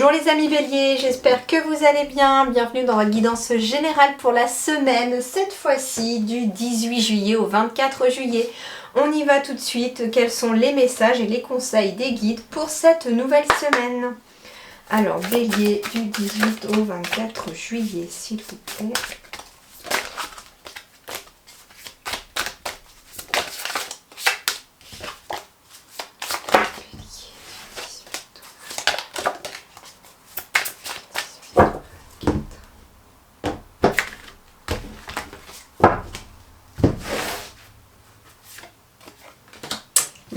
Bonjour les amis béliers, j'espère que vous allez bien. Bienvenue dans votre guidance générale pour la semaine, cette fois-ci du 18 juillet au 24 juillet. On y va tout de suite. Quels sont les messages et les conseils des guides pour cette nouvelle semaine? Alors bélier du 18 au 24 juillet, s'il vous plaît.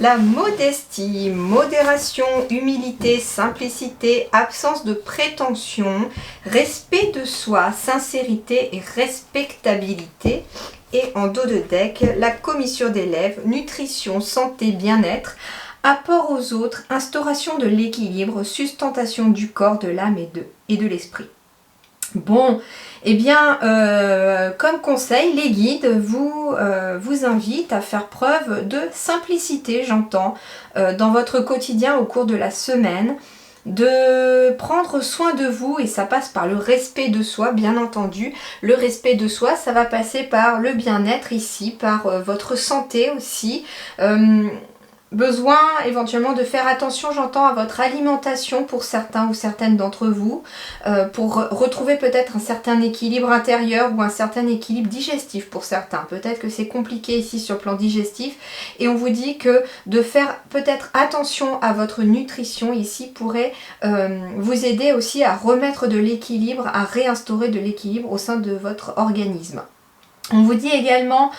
La modestie, modération, humilité, simplicité, absence de prétention, respect de soi, sincérité et respectabilité. Et en dos de deck, la commissure des lèvres, nutrition, santé, bien-être, apport aux autres, instauration de l'équilibre, sustentation du corps, de l'âme et de l'esprit. Bon, eh bien, comme conseil, les guides vous invitent à faire preuve de simplicité, j'entends, dans votre quotidien au cours de la semaine, de prendre soin de vous, et ça passe par le respect de soi, bien entendu. Le respect de soi, ça va passer par le bien-être ici, par votre santé aussi. Besoin éventuellement de faire attention, j'entends, à votre alimentation pour certains ou certaines d'entre vous, pour retrouver peut-être un certain équilibre intérieur ou un certain équilibre digestif pour certains. Peut-être que c'est compliqué ici sur le plan digestif, et on vous dit que de faire peut-être attention à votre nutrition ici pourrait vous aider aussi à remettre de l'équilibre, à réinstaurer de l'équilibre au sein de votre organisme. On vous dit également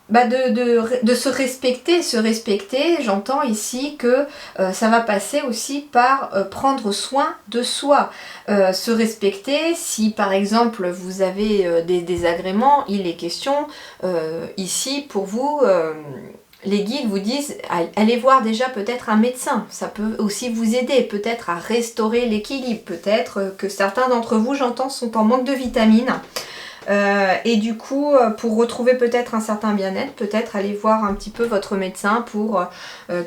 de se respecter, j'entends ici que ça va passer aussi par prendre soin de soi. Se respecter, si par exemple vous avez des désagréments, il est question ici pour vous, les guides vous disent allez voir déjà peut-être un médecin, ça peut aussi vous aider peut-être à restaurer l'équilibre, peut-être que certains d'entre vous, j'entends, sont en manque de vitamines. Et du coup, pour retrouver peut-être un certain bien-être, peut-être aller voir un petit peu votre médecin pour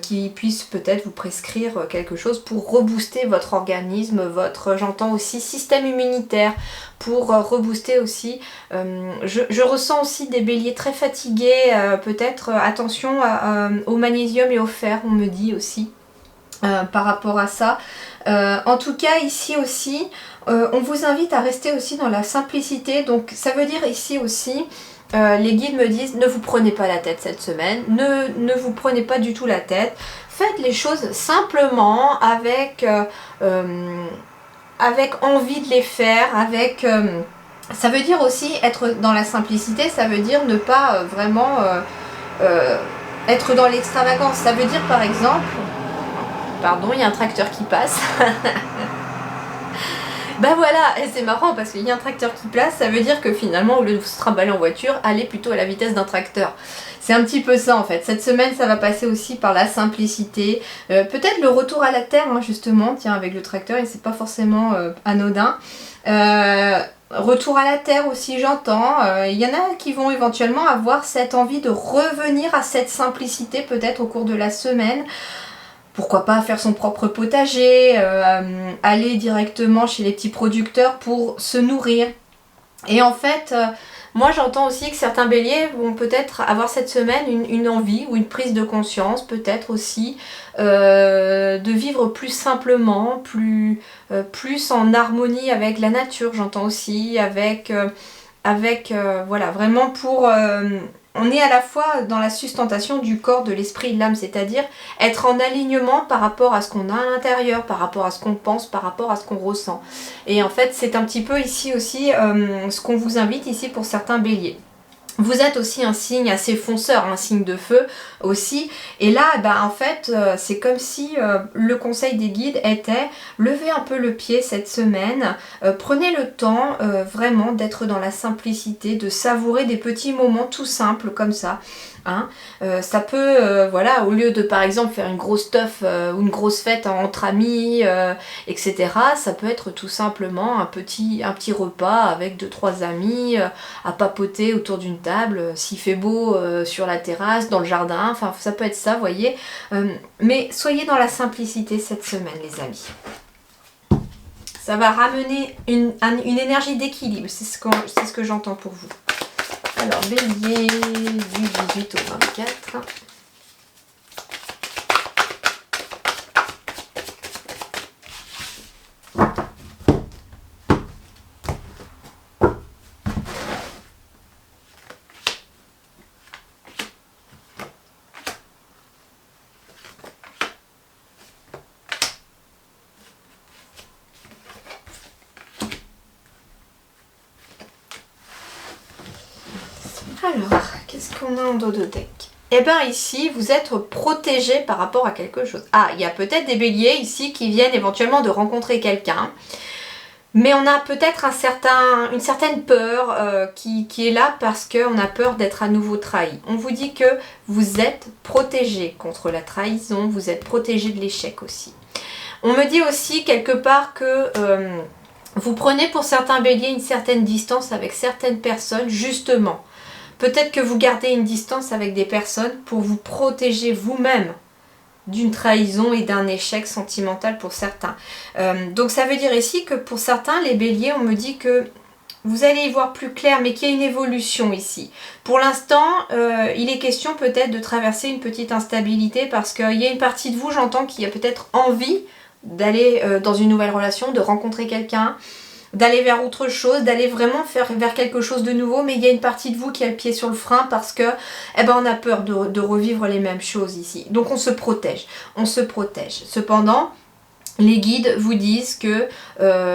qu'il puisse peut-être vous prescrire quelque chose pour rebooster votre organisme, votre, j'entends aussi, système immunitaire, pour rebooster aussi. Je ressens aussi des béliers très fatigués, peut-être attention au magnésium et au fer, on me dit aussi. Par rapport à ça. En tout cas ici aussi, on vous invite à rester aussi dans la simplicité. Donc ça veut dire ici aussi, les guides me disent ne vous prenez pas la tête cette semaine, ne vous prenez pas du tout la tête. Faites les choses simplement avec envie de les faire, avec... ça veut dire aussi être dans la simplicité, ça veut dire ne pas vraiment être dans l'extravagance. Ça veut dire par exemple... Pardon, il y a un tracteur qui passe. Ben voilà, et c'est marrant parce qu'il y a un tracteur qui passe, ça veut dire que finalement, au lieu de vous trimballer en voiture, allez plutôt à la vitesse d'un tracteur. C'est un petit peu ça en fait. Cette semaine, ça va passer aussi par la simplicité. Peut-être le retour à la terre, hein, justement, tiens, avec le tracteur, et c'est pas forcément anodin. Retour à la terre aussi, j'entends. Il y en a qui vont éventuellement avoir cette envie de revenir à cette simplicité, peut-être au cours de la semaine. Pourquoi pas faire son propre potager, aller directement chez les petits producteurs pour se nourrir. Et en fait, moi j'entends aussi que certains béliers vont peut-être avoir cette semaine une envie ou une prise de conscience, peut-être aussi, de vivre plus simplement, plus en harmonie avec la nature, j'entends aussi, avec voilà, vraiment pour... on est à la fois dans la sustentation du corps, de l'esprit, de l'âme, c'est-à-dire être en alignement par rapport à ce qu'on a à l'intérieur, par rapport à ce qu'on pense, par rapport à ce qu'on ressent. Et en fait, c'est un petit peu ici aussi ce qu'on vous invite ici pour certains béliers. Vous êtes aussi un signe assez fonceur, un signe de feu aussi. Et là, en fait, c'est comme si le conseil des guides était levez un peu le pied cette semaine. Prenez le temps vraiment d'être dans la simplicité, de savourer des petits moments tout simples comme ça. Hein. Ça peut, voilà, au lieu de par exemple faire une grosse teuf ou une grosse fête entre amis, etc., ça peut être tout simplement un petit repas avec 2-3 amis, à papoter autour d'une table, s'il fait beau sur la terrasse, dans le jardin, enfin ça peut être ça, vous voyez. Mais soyez dans la simplicité cette semaine, les amis. Ça va ramener une énergie d'équilibre, c'est ce que j'entends pour vous. Alors, Bélier, du 18 au 24. Alors, qu'est-ce qu'on a en dos de deck? Eh bien ici, vous êtes protégé par rapport à quelque chose. Ah, il y a peut-être des béliers ici qui viennent éventuellement de rencontrer quelqu'un. Mais on a peut-être une certaine peur qui est là parce qu'on a peur d'être à nouveau trahi. On vous dit que vous êtes protégé contre la trahison, vous êtes protégé de l'échec aussi. On me dit aussi quelque part que vous prenez pour certains béliers une certaine distance avec certaines personnes, justement. Peut-être que vous gardez une distance avec des personnes pour vous protéger vous-même d'une trahison et d'un échec sentimental pour certains. Donc ça veut dire ici que pour certains, les béliers, on me dit que vous allez y voir plus clair, mais qu'il y a une évolution ici. Pour l'instant, il est question peut-être de traverser une petite instabilité parce qu'il y a une partie de vous, j'entends, qui a peut-être envie d'aller dans une nouvelle relation, de rencontrer quelqu'un, d'aller vers autre chose, d'aller vraiment vers quelque chose de nouveau, mais il y a une partie de vous qui a le pied sur le frein parce que on a peur de revivre les mêmes choses ici. Donc on se protège. Cependant, les guides vous disent que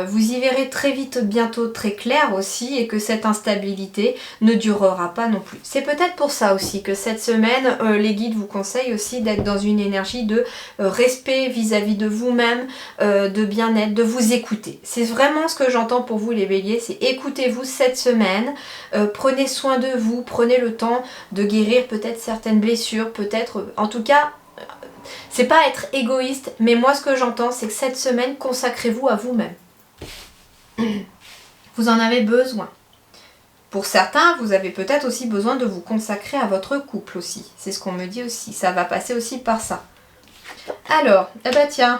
vous y verrez très vite, bientôt très clair aussi, et que cette instabilité ne durera pas non plus. C'est peut-être pour ça aussi que cette semaine, les guides vous conseillent aussi d'être dans une énergie de respect vis-à-vis de vous-même, de bien-être, de vous écouter. C'est vraiment ce que j'entends pour vous les béliers, c'est écoutez-vous cette semaine, prenez soin de vous, prenez le temps de guérir peut-être certaines blessures, peut-être, en tout cas, c'est pas être égoïste, mais moi ce que j'entends, c'est que cette semaine, consacrez-vous à vous-même. Vous en avez besoin. Pour certains, vous avez peut-être aussi besoin de vous consacrer à votre couple aussi. C'est ce qu'on me dit aussi. Ça va passer aussi par ça. Alors, tiens,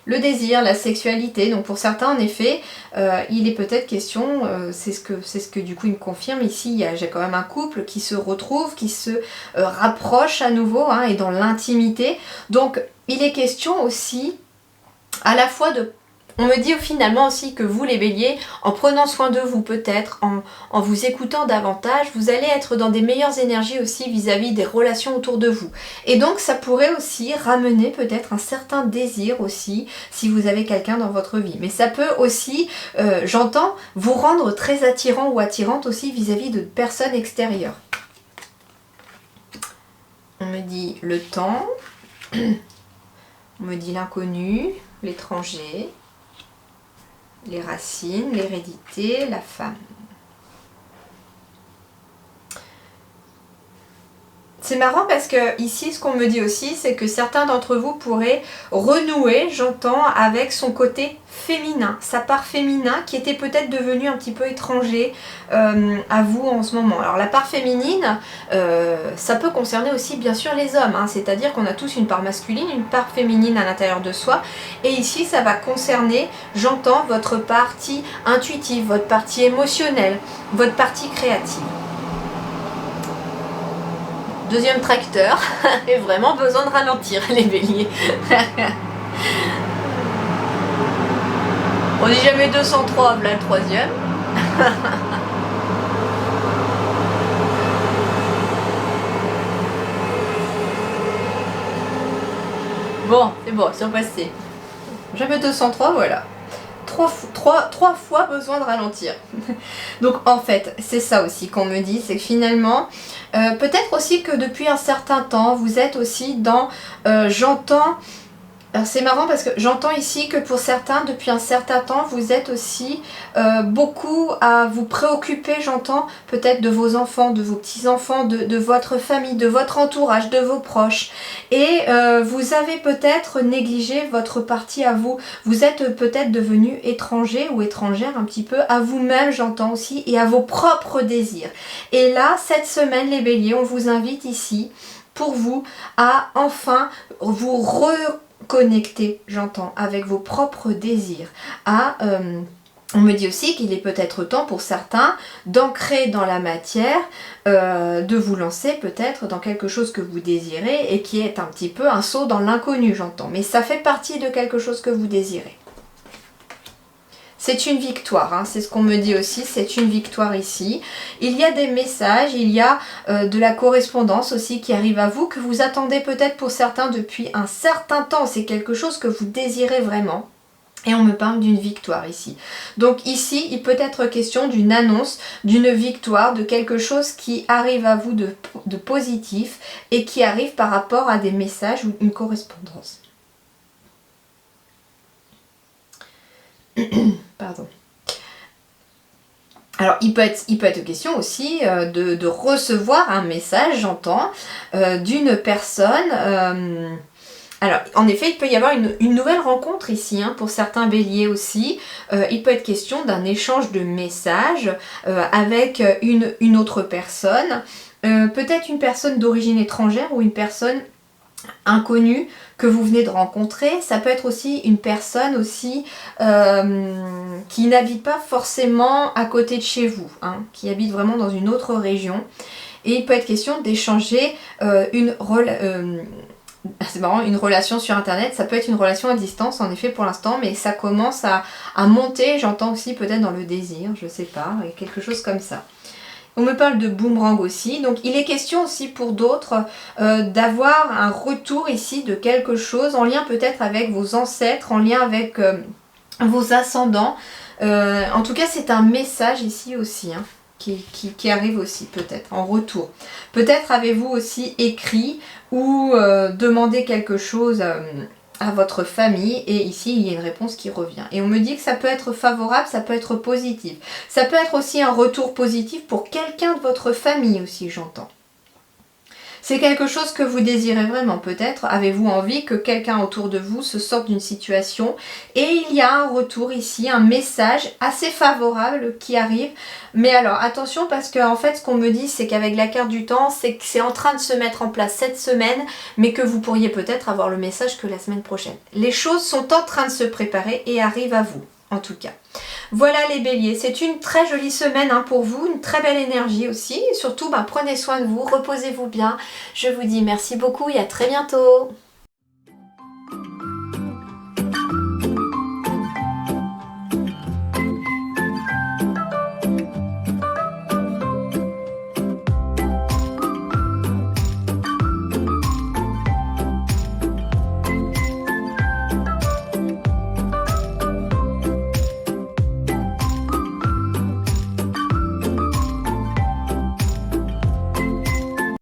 le désir, la sexualité. Donc pour certains, en effet, il est peut-être question, c'est ce que du coup il me confirme ici, j'ai quand même un couple qui se retrouve, qui se rapproche à nouveau, hein, et dans l'intimité. Donc il est question aussi à la fois de... On me dit finalement aussi que vous les béliers, en prenant soin de vous peut-être, en vous écoutant davantage, vous allez être dans des meilleures énergies aussi vis-à-vis des relations autour de vous. Et donc ça pourrait aussi ramener peut-être un certain désir aussi, si vous avez quelqu'un dans votre vie. Mais ça peut aussi, j'entends, vous rendre très attirant ou attirante aussi vis-à-vis de personnes extérieures. On me dit le temps, on me dit l'inconnu, l'étranger, les racines, l'hérédité, la femme. C'est marrant parce que ici, ce qu'on me dit aussi, c'est que certains d'entre vous pourraient renouer, j'entends, avec son côté féminin, sa part féminin qui était peut-être devenue un petit peu étranger à vous en ce moment. Alors la part féminine, ça peut concerner aussi bien sûr les hommes, hein, c'est-à-dire qu'on a tous une part masculine, une part féminine à l'intérieur de soi, et ici ça va concerner, j'entends, votre partie intuitive, votre partie émotionnelle, votre partie créative. Deuxième tracteur, et vraiment besoin de ralentir les béliers. On dit jamais 203, voilà le troisième. Bon, c'est bon, c'est repassé. Jamais 203, voilà. Trois fois besoin de ralentir. Donc en fait, c'est ça aussi qu'on me dit, c'est que finalement, peut-être aussi que depuis un certain temps, vous êtes aussi dans, j'entends, Alors c'est marrant parce que j'entends ici que pour certains, depuis un certain temps, vous êtes aussi beaucoup à vous préoccuper, j'entends, peut-être de vos enfants, de vos petits-enfants, de votre famille, de votre entourage, de vos proches. Et vous avez peut-être négligé votre partie à vous. Vous êtes peut-être devenu étranger ou étrangère un petit peu à vous-même, j'entends aussi, et à vos propres désirs. Et là, cette semaine, les béliers, on vous invite ici, pour vous, à enfin vous reconnecter, j'entends, avec vos propres désirs, on me dit aussi qu'il est peut-être temps pour certains d'ancrer dans la matière, de vous lancer peut-être dans quelque chose que vous désirez et qui est un petit peu un saut dans l'inconnu, j'entends. Mais ça fait partie de quelque chose que vous désirez. C'est une victoire, hein, c'est ce qu'on me dit aussi, c'est une victoire ici. Il y a des messages, il y a de la correspondance aussi qui arrive à vous, que vous attendez peut-être pour certains depuis un certain temps. C'est quelque chose que vous désirez vraiment. Et on me parle d'une victoire ici. Donc ici, il peut être question d'une annonce, d'une victoire, de quelque chose qui arrive à vous de positif et qui arrive par rapport à des messages ou une correspondance. Pardon. Alors, il peut être question aussi de recevoir un message, j'entends, d'une personne. Alors, en effet, il peut y avoir une nouvelle rencontre ici, hein, pour certains béliers aussi. Il peut être question d'un échange de messages avec une autre personne. Peut-être une personne d'origine étrangère ou une personne inconnue que vous venez de rencontrer. Ça peut être aussi une personne aussi qui n'habite pas forcément à côté de chez vous, hein, qui habite vraiment dans une autre région. Et il peut être question d'échanger c'est marrant, une relation sur internet. Ça peut être une relation à distance en effet pour l'instant, mais ça commence à monter, j'entends aussi peut-être dans le désir, je sais pas, quelque chose comme ça. On me parle de boomerang aussi, donc il est question aussi pour d'autres d'avoir un retour ici de quelque chose en lien peut-être avec vos ancêtres, en lien avec vos ascendants. En tout cas, c'est un message ici aussi, hein, qui arrive aussi peut-être en retour. Peut-être avez-vous aussi écrit ou demandé quelque chose à votre famille et ici il y a une réponse qui revient. Et on me dit que ça peut être favorable, ça peut être positif. Ça peut être aussi un retour positif pour quelqu'un de votre famille aussi, j'entends. C'est quelque chose que vous désirez vraiment peut-être. Avez-vous envie que quelqu'un autour de vous se sorte d'une situation? Et il y a un retour ici, un message assez favorable qui arrive. Mais alors attention parce que en fait ce qu'on me dit c'est qu'avec la carte du temps, c'est que c'est en train de se mettre en place cette semaine, mais que vous pourriez peut-être avoir le message que la semaine prochaine. Les choses sont en train de se préparer et arrivent à vous. En tout cas. Voilà les béliers, c'est une très jolie semaine, hein, pour vous, une très belle énergie aussi. Et surtout, prenez soin de vous, reposez-vous bien. Je vous dis merci beaucoup et à très bientôt.